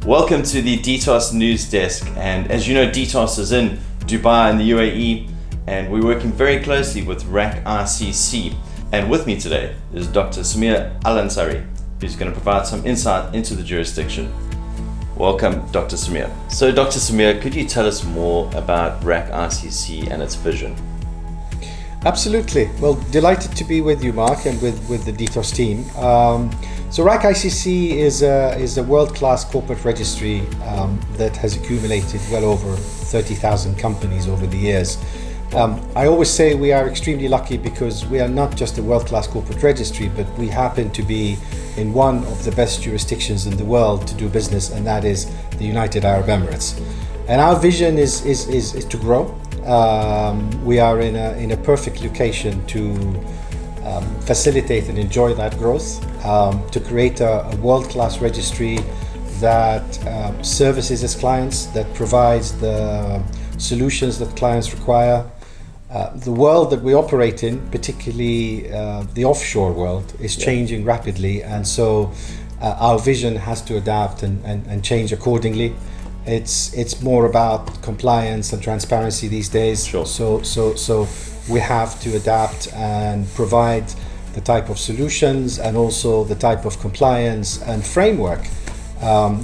Welcome to the DTOS News Desk, and as you know, DTOS is in Dubai in the UAE, and we're working very closely with RAKICC. And with me today is Dr. Samir Ansari, who's going to provide some insight into the jurisdiction. Welcome, Dr. Samir. So, Dr. Samir, could you tell us more about RAKICC and its vision? Absolutely. Well, delighted to be with you, Mark, and with the DTOS team. So RAKICC is a world-class corporate registry that has accumulated well over 30,000 companies over the years. I always say we are extremely lucky because we are not just a world-class corporate registry, but we happen to be in one of the best jurisdictions in the world to do business, and that is the United Arab Emirates. And our vision is to grow. We are in a perfect location to facilitate and enjoy that growth, to create a world-class registry that services its clients, that provides the solutions that clients require. The world that we operate in, particularly the offshore world, is changing rapidly, and so our vision has to adapt and change accordingly. It's more about compliance and transparency these days. Sure. So we have to adapt and provide the type of solutions and also the type of compliance and framework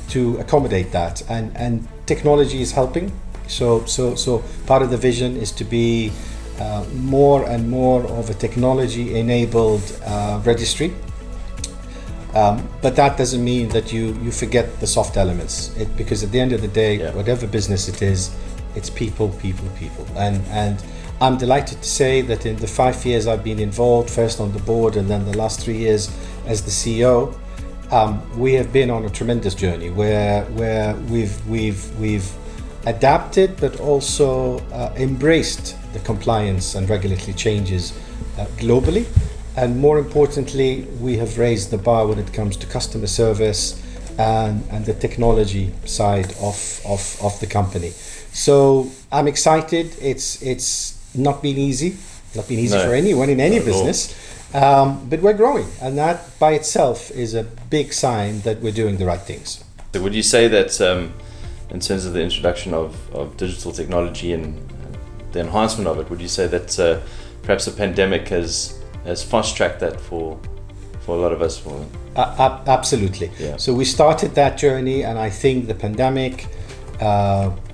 to accommodate that. And technology is helping. So part of the vision is to be more and more of a technology-enabled registry. But that doesn't mean that you forget the soft elements, because at the end of the day, whatever business it is, it's people. And I'm delighted to say that in the 5 years I've been involved, first on the board and then the last 3 years as the CEO, we have been on a tremendous journey where we've adapted but also embraced the compliance and regulatory changes globally. And more importantly, we have raised the bar when it comes to customer service and the technology side of the company. So I'm excited. It's not been easy for anyone in any business, but we're growing, and that by itself is a big sign that we're doing the right things. So would you say that in terms of the introduction of digital technology and the enhancement of it, would you say that perhaps the pandemic has fast-tracked that for a lot of us? Absolutely. Yeah. So we started that journey, and I think the pandemic,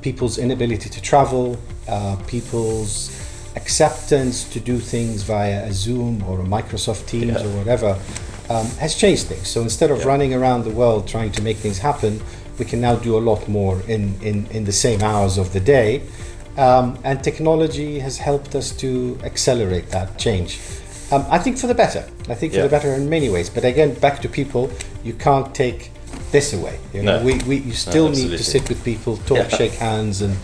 people's inability to travel, people's acceptance to do things via a Zoom or a Microsoft Teams or whatever, has changed things. So instead of running around the world trying to make things happen, we can now do a lot more in the same hours of the day. And technology has helped us to accelerate that change. I think for the better. For the better in many ways. But again, back to people, you can't take this away. You still need to sit with people, talk, shake hands, and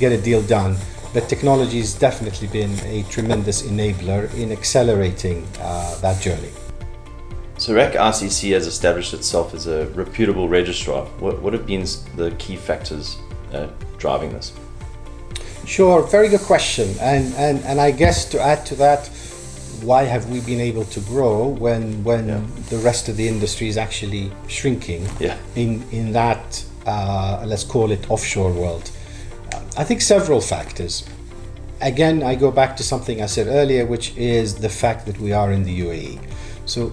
get a deal done. But technology has definitely been a tremendous enabler in accelerating that journey. So RAKICC has established itself as a reputable registrar. What have been the key factors driving this? Sure, very good question. And I guess to add to that, why have we been able to grow when the rest of the industry is actually shrinking in that, let's call it, offshore world? I think several factors. Again, I go back to something I said earlier, which is the fact that we are in the UAE. So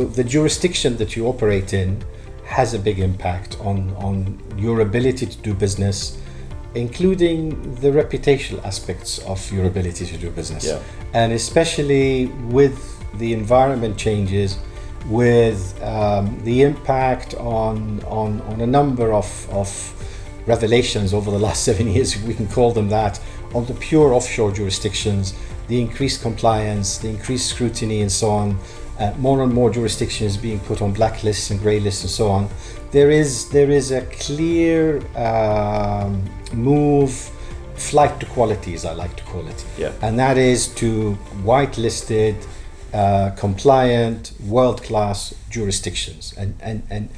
the jurisdiction that you operate in has a big impact on your ability to do business, including the reputational aspects of your ability to do business. And especially with the environment changes, with the impact on a number of revelations over the last 7 years, if we can call them that, on the pure offshore jurisdictions, the increased compliance, the increased scrutiny and so on, more and more jurisdictions being put on blacklists and grey lists and so on. There is a clear move, flight to quality, as I like to call it. And that is to whitelisted, compliant, world-class jurisdictions. And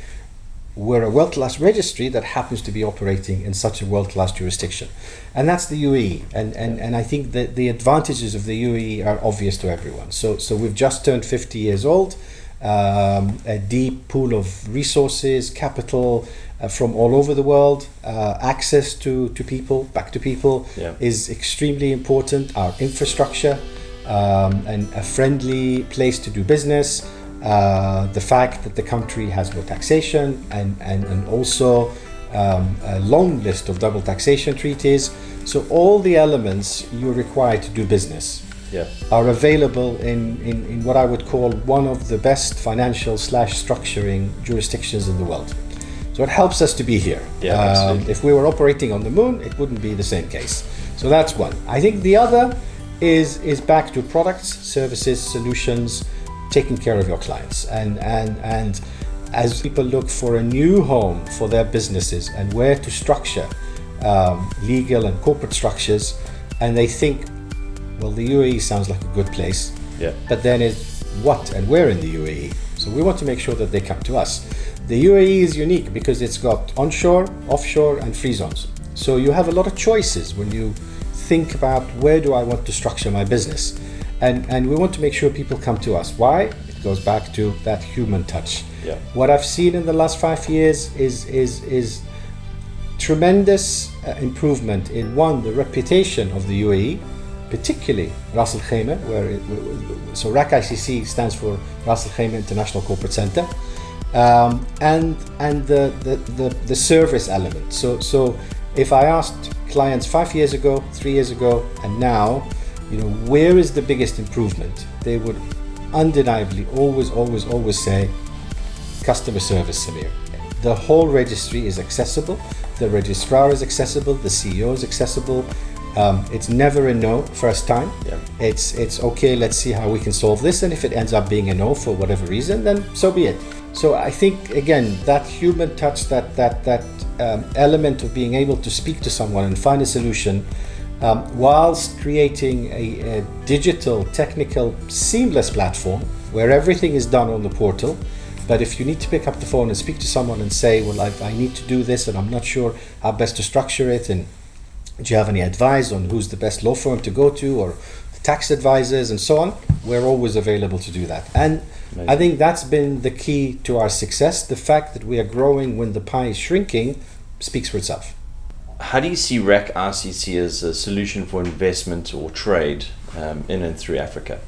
we're a world-class registry that happens to be operating in such a world-class jurisdiction. And that's the UAE. And I think that the advantages of the UAE are obvious to everyone. So we've just turned 50 years old. a deep pool of resources, capital from all over the world. Access to people, back to people, is extremely important. Our infrastructure, and a friendly place to do business. The fact that the country has no taxation and also a long list of double taxation treaties. So all the elements you're required to do business are available in what I would call one of the best financial / structuring jurisdictions in the world. So it helps us to be here. If we were operating on the moon, it wouldn't be the same case. So that's one. I think the other is back to products, services, solutions, taking care of your clients. And as people look for a new home for their businesses and where to structure legal and corporate structures, and they think, well, the UAE sounds like a good place, but then it's what and where in the UAE? So we want to make sure that they come to us. The UAE is unique because it's got onshore, offshore, and free zones. So you have a lot of choices when you think about where do I want to structure my business. And we want to make sure people come to us. Why? It goes back to that human touch. What I've seen in the last 5 years is tremendous improvement in, one, the reputation of the UAE, particularly Ras Al Khaimah, so RAKICC stands for Ras Al Khaimah International Corporate Center, and the service element. So if I asked clients 5 years ago, 3 years ago, and now, where is the biggest improvement? They would undeniably always say customer service, Samir. The whole registry is accessible, the registrar is accessible, the CEO is accessible. It's never a no first time. It's okay, let's see how we can solve this, and if it ends up being a no for whatever reason, then so be it. So I think, again, that human touch, that element of being able to speak to someone and find a solution, whilst creating a digital, technical, seamless platform where everything is done on the portal. But if you need to pick up the phone and speak to someone and say, well, I need to do this and I'm not sure how best to structure it, and do you have any advice on who's the best law firm to go to, or the tax advisors and so on, we're always available to do that. And amazing. I think that's been the key to our success. The fact that we are growing when the pie is shrinking speaks for itself. How do you see RAKICC as a solution for investment or trade in and through Africa?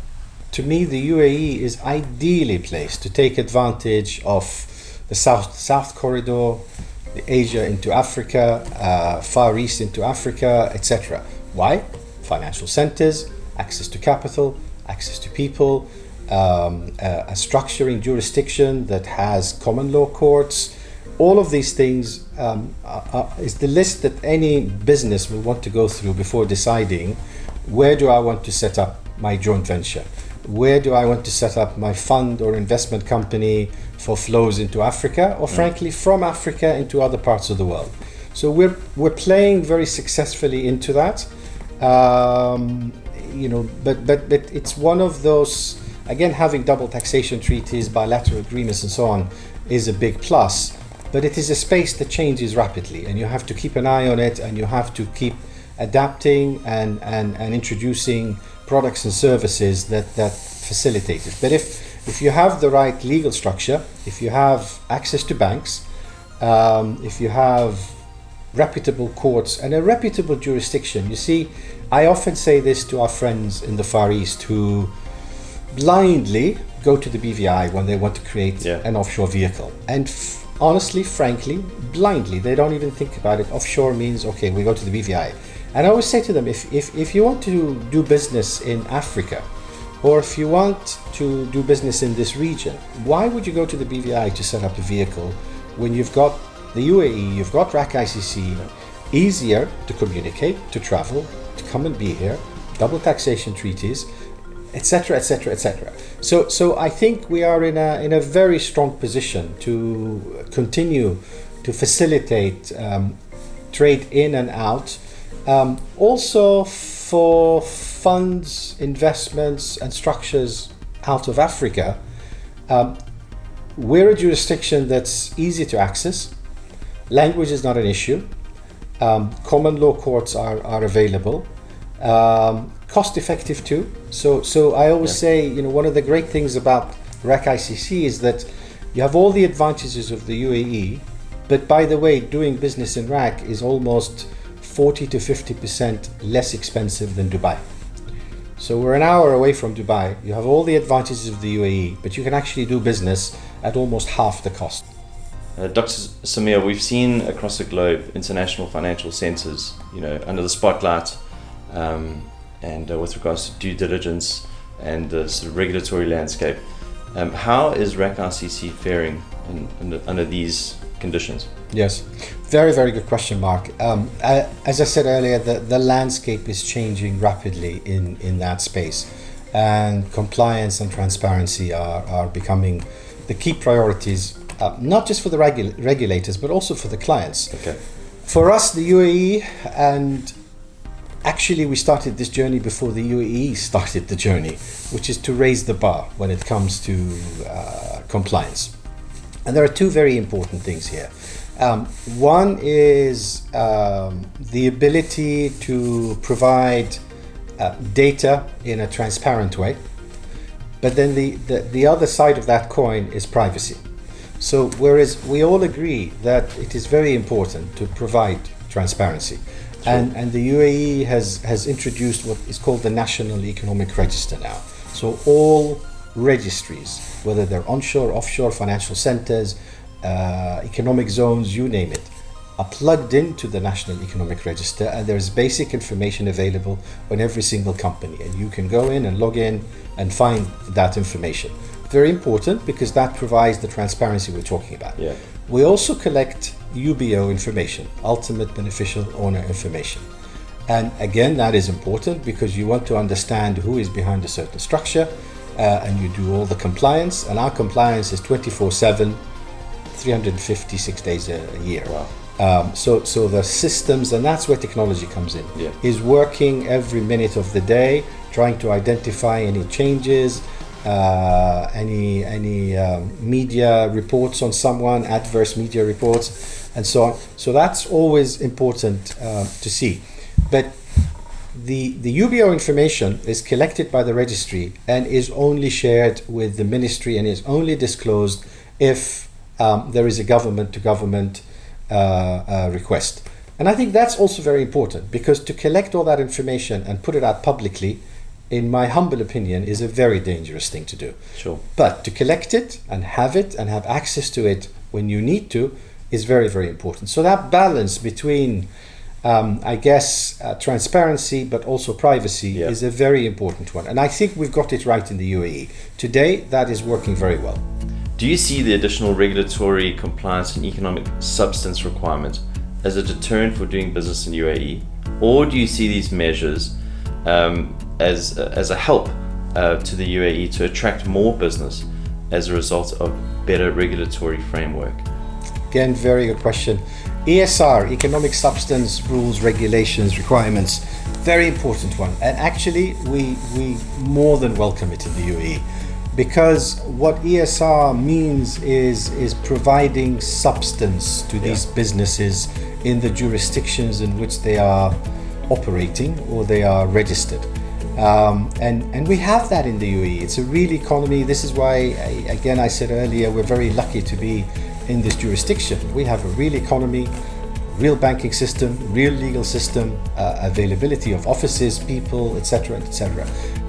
To me, the UAE is ideally placed to take advantage of the South Corridor, the Asia into Africa, Far East into Africa, etc. Why? Financial centers, access to capital, access to people, a structuring jurisdiction that has common law courts. All of these things is the list that any business will want to go through before deciding, where do I want to set up my joint venture? Where do I want to set up my fund or investment company for flows into Africa, or frankly from Africa into other parts of the world? So we're playing very successfully into that. But it's one of those, again, having double taxation treaties, bilateral agreements and so on is a big plus, but it is a space that changes rapidly, and you have to keep an eye on it, and you have to keep adapting and introducing products and services that facilitate it. But if you have the right legal structure, if you have access to banks, if you have reputable courts and a reputable jurisdiction. You see, I often say this to our friends in the Far East who blindly go to the BVI when they want to create an offshore vehicle. And honestly, frankly, blindly, they don't even think about it. Offshore means, okay, we go to the BVI. And I always say to them, if you want to do business in Africa, or if you want to do business in this region, why would you go to the BVI to set up a vehicle when you've got the UAE, you've got RAKICC, easier to communicate, to travel, to come and be here, double taxation treaties, etc., etc., etc. So I think we are in a very strong position to continue to facilitate trade in and out. Also for funds, investments and structures out of Africa, we're a jurisdiction that's easy to access. Language is not an issue. Common law courts are available. Cost effective too. So I always say, one of the great things about RAKICC is that you have all the advantages of the UAE, but by the way, doing business in RAK is almost 40 to 50% less expensive than Dubai. So we're an hour away from Dubai. You have all the advantages of the UAE, but you can actually do business at almost half the cost. Dr. Samir, we've seen across the globe international financial centers, under the spotlight, and with regards to due diligence and the sort of regulatory landscape. How is RAKICC faring under these conditions? Yes, very, very good question, Mark. As I said earlier, the landscape is changing rapidly in that space, and compliance and transparency are becoming the key priorities, not just for the regulators, but also for the clients. Okay. For us, the UAE, and actually we started this journey before the UAE started the journey, which is to raise the bar when it comes to compliance. And there are two very important things here. One is the ability to provide data in a transparent way, but then the other side of that coin is privacy. So whereas we all agree that it is very important to provide transparency, sure. and the UAE has introduced what is called the National Economic Register now. So all registries, whether they're onshore, offshore, financial centers, economic zones, you name it, are plugged into the National Economic Register, and there's basic information available on every single company, and you can go in and log in and find that information. Very important, because that provides the transparency we're talking about. Yeah. We also collect UBO information, ultimate beneficial owner information. And again, that is important because you want to understand who is behind a certain structure, and you do all the compliance, and our compliance is 24/7, 356 days a year. Wow. So the systems, and that's where technology comes in, yeah. is working every minute of the day, trying to identify any changes, any media reports on someone, adverse media reports, and so on. So that's always important to see. But the UBO information is collected by the registry and is only shared with the ministry and is only disclosed if there is a government-to-government request. And I think that's also very important, because to collect all that information and put it out publicly, in my humble opinion, is a very dangerous thing to do. Sure. But to collect it and have access to it when you need to is very, very important. So that balance between transparency but also privacy, yeah. is a very important one. And I think we've got it right in the UAE. Today, that is working very well. Do you see the additional regulatory compliance and economic substance requirement as a deterrent for doing business in UAE? Or do you see these measures as a help to the UAE to attract more business as a result of better regulatory framework? Again, very good question. ESR, economic substance, rules, regulations, requirements, very important one. And actually, we more than welcome it in the UAE, because what ESR means is providing substance to these businesses in the jurisdictions in which they are operating or they are registered. And we have that in the UAE. It's a real economy. This is why, I said earlier, we're very lucky to be in this jurisdiction. We have a real economy, real banking system, real legal system, availability of offices, people, etc., etc.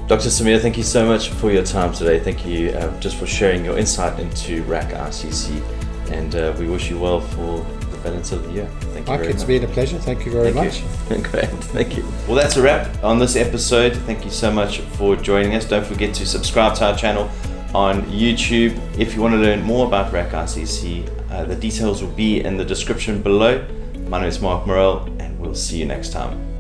Dr. Samir, thank you so much for your time today. Thank you just for sharing your insight into RAKICC, and we wish you well for the balance of the year. Thank you very much. It's been a pleasure. Thank you very much. Great, thank you. Well, that's a wrap on this episode. Thank you so much for joining us. Don't forget to subscribe to our channel on YouTube. If you want to learn more about RAKICC, the details will be in the description below. My name is Mark Morel, and we'll see you next time.